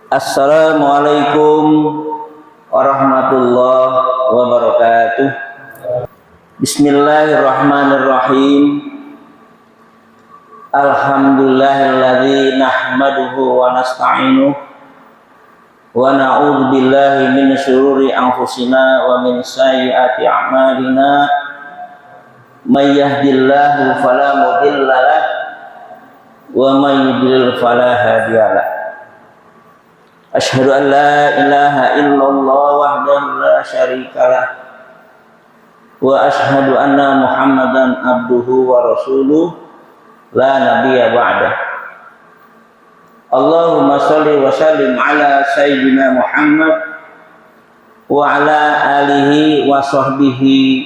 Assalamualaikum warahmatullahi wabarakatuh. Bismillahirrahmanirrahim. Alhamdulillahilladzi nahmaduhu wa nasta'inuhu wa na'udzu billahi min syururi anfusina wa min sayyiati a'malina. May yahdihillahu fala mudilla lahu wa may yudlil fala hadiya lahu. Asyhadu an la ilaha illallah wahdahu la syarika lah wa asyhadu anna Muhammadan abduhu wa rasuluh la nabiyya ba'dah. Allahumma shalli wa sallim ala sayyidina Muhammad wa ala alihi wa sahbihi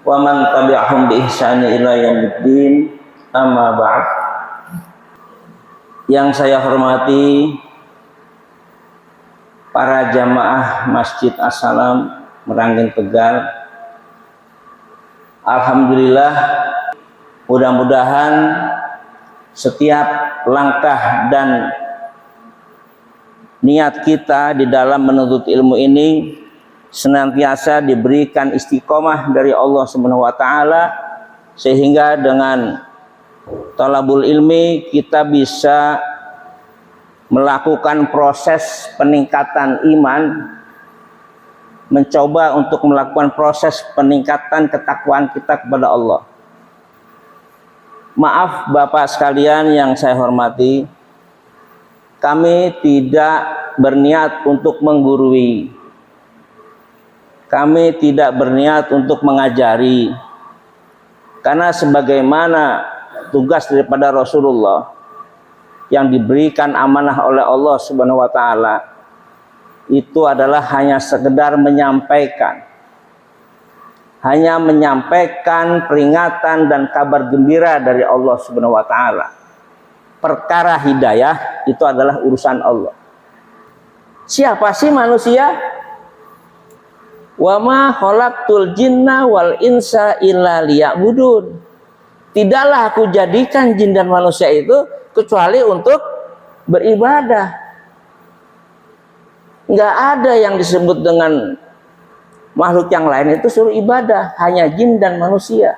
wa man tabi'ahum bi ihsani ila yaumiddin, amma ba'd. Yang saya hormati para jamaah Masjid As-Salam Meranggen Tegal, alhamdulillah, mudah-mudahan setiap langkah dan niat kita di dalam menuntut ilmu ini senantiasa diberikan istiqomah dari Allah Subhanahu wa taala, sehingga dengan thalabul ilmi kita bisa melakukan proses peningkatan iman, mencoba untuk melakukan proses peningkatan ketakwaan kita kepada Allah. Maaf Bapak sekalian yang saya hormati, kami tidak berniat untuk menggurui, kami tidak berniat untuk mengajari, karena sebagaimana tugas daripada Rasulullah yang diberikan amanah oleh Allah Subhanahu wa taala itu adalah hanya sekedar menyampaikan, peringatan dan kabar gembira dari Allah Subhanahu wa taala. Perkara hidayah itu adalah urusan Allah. Siapa sih manusia? Wa ma khalaqtul jinna wal insa illa liya'budun. Tidaklah aku jadikan jin dan manusia itu kecuali untuk beribadah. Nggak ada yang disebut dengan makhluk yang lain itu suruh ibadah, hanya jin dan manusia.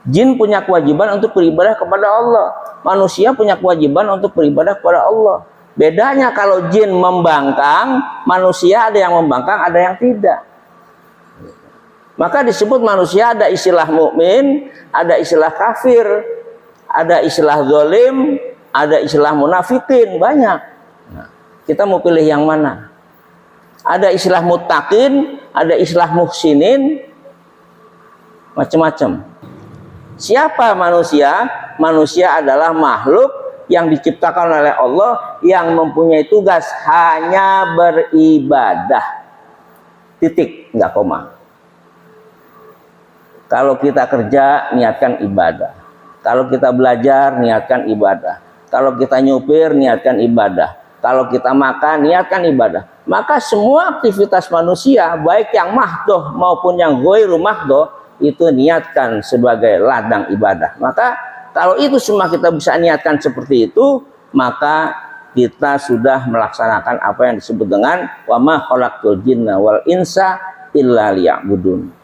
Jin punya kewajiban untuk beribadah kepada Allah, manusia punya kewajiban untuk beribadah kepada Allah. Bedanya kalau jin membangkang, manusia ada yang membangkang, ada yang tidak. Maka disebut manusia ada istilah mukmin, ada istilah kafir, ada istilah zalim, ada istilah munafikin, banyak. Nah, kita mau pilih yang mana? Ada istilah muttaqin, ada istilah muhsinin, macam-macam. Siapa manusia? Manusia adalah makhluk yang diciptakan oleh Allah, yang mempunyai tugas hanya beribadah. Titik, nggak koma. Kalau kita kerja, niatkan ibadah. Kalau kita belajar, niatkan ibadah. Kalau kita nyupir, niatkan ibadah. Kalau kita makan, niatkan ibadah. Maka semua aktivitas manusia, baik yang mahdoh maupun yang ghairu mahdoh, itu niatkan sebagai ladang ibadah. Maka kalau itu semua kita bisa niatkan seperti itu, maka kita sudah melaksanakan apa yang disebut dengan wa ma khalaqtul jinna wal insa illa liya'budun.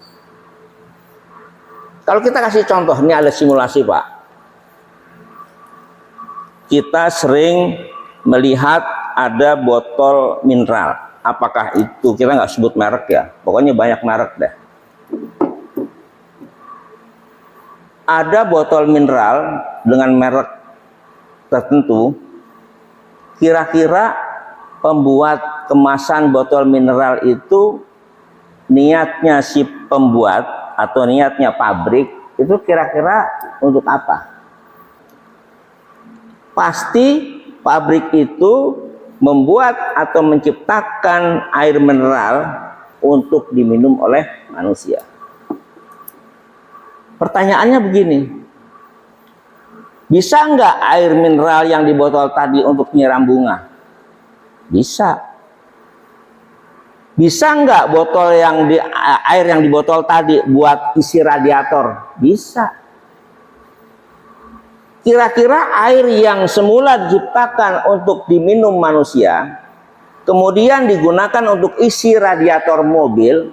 Kalau kita kasih contoh, ini ada simulasi Pak. Kita sering melihat ada botol mineral. Apakah itu, kita nggak sebut merek ya, pokoknya banyak merek deh. Ada botol mineral dengan merek tertentu. Kira-kira pembuat kemasan botol mineral itu niatnya si pembuat atau niatnya pabrik itu kira-kira untuk apa? Pasti pabrik itu membuat atau menciptakan air mineral untuk diminum oleh manusia. Pertanyaannya begini, bisa nggak air mineral yang di botol tadi untuk nyiram bunga? Bisa. Bisa nggak botol yang air yang di botol tadi buat isi radiator? Bisa. kira-kira air yang semula diciptakan untuk diminum manusia, kemudian digunakan untuk isi radiator mobil,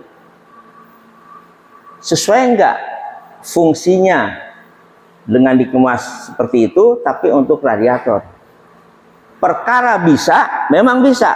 sesuai enggak fungsinya dengan dikemas seperti itu, tapi untuk radiator? Perkara bisa, memang bisa,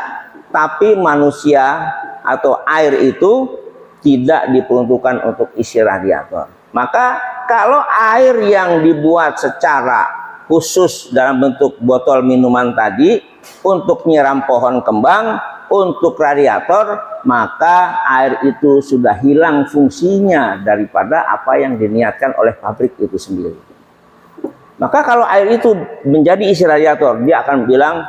tapi manusia atau air itu tidak diperuntukkan untuk isi radiator. Maka kalau air yang dibuat secara khusus dalam bentuk botol minuman tadi untuk nyiram pohon kembang, untuk radiator, maka air itu sudah hilang fungsinya daripada apa yang diniatkan oleh pabrik itu sendiri. Maka kalau air itu menjadi isi radiator, dia akan bilang,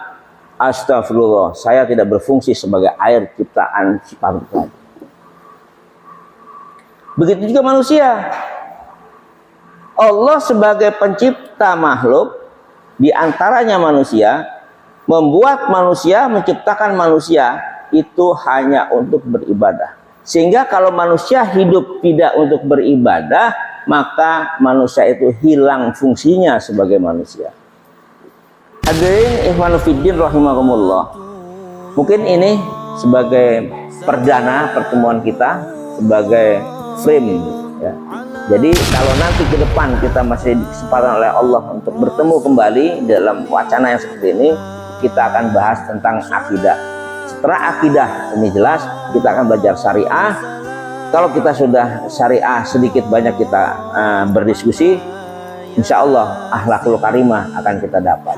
astagfirullah, saya tidak berfungsi sebagai air ciptaan si pabrik tadi. Begitu juga manusia. Allah sebagai pencipta makhluk, diantaranya manusia, membuat manusia, menciptakan manusia itu hanya untuk beribadah. Sehingga kalau manusia hidup tidak untuk beribadah, maka manusia itu hilang fungsinya sebagai manusia. Hadirin ikhwan fiddin rahimakumullah. Mungkin ini sebagai perdana pertemuan kita, sebagai frame ya. Jadi kalau nanti ke depan kita masih kesempatan oleh Allah untuk bertemu kembali dalam wacana yang seperti ini, kita akan bahas tentang akidah. Setelah akidah ini jelas, kita akan belajar syariah. Kalau kita sudah syariah sedikit banyak kita berdiskusi, insya Allah akhlakul karimah akan kita dapat.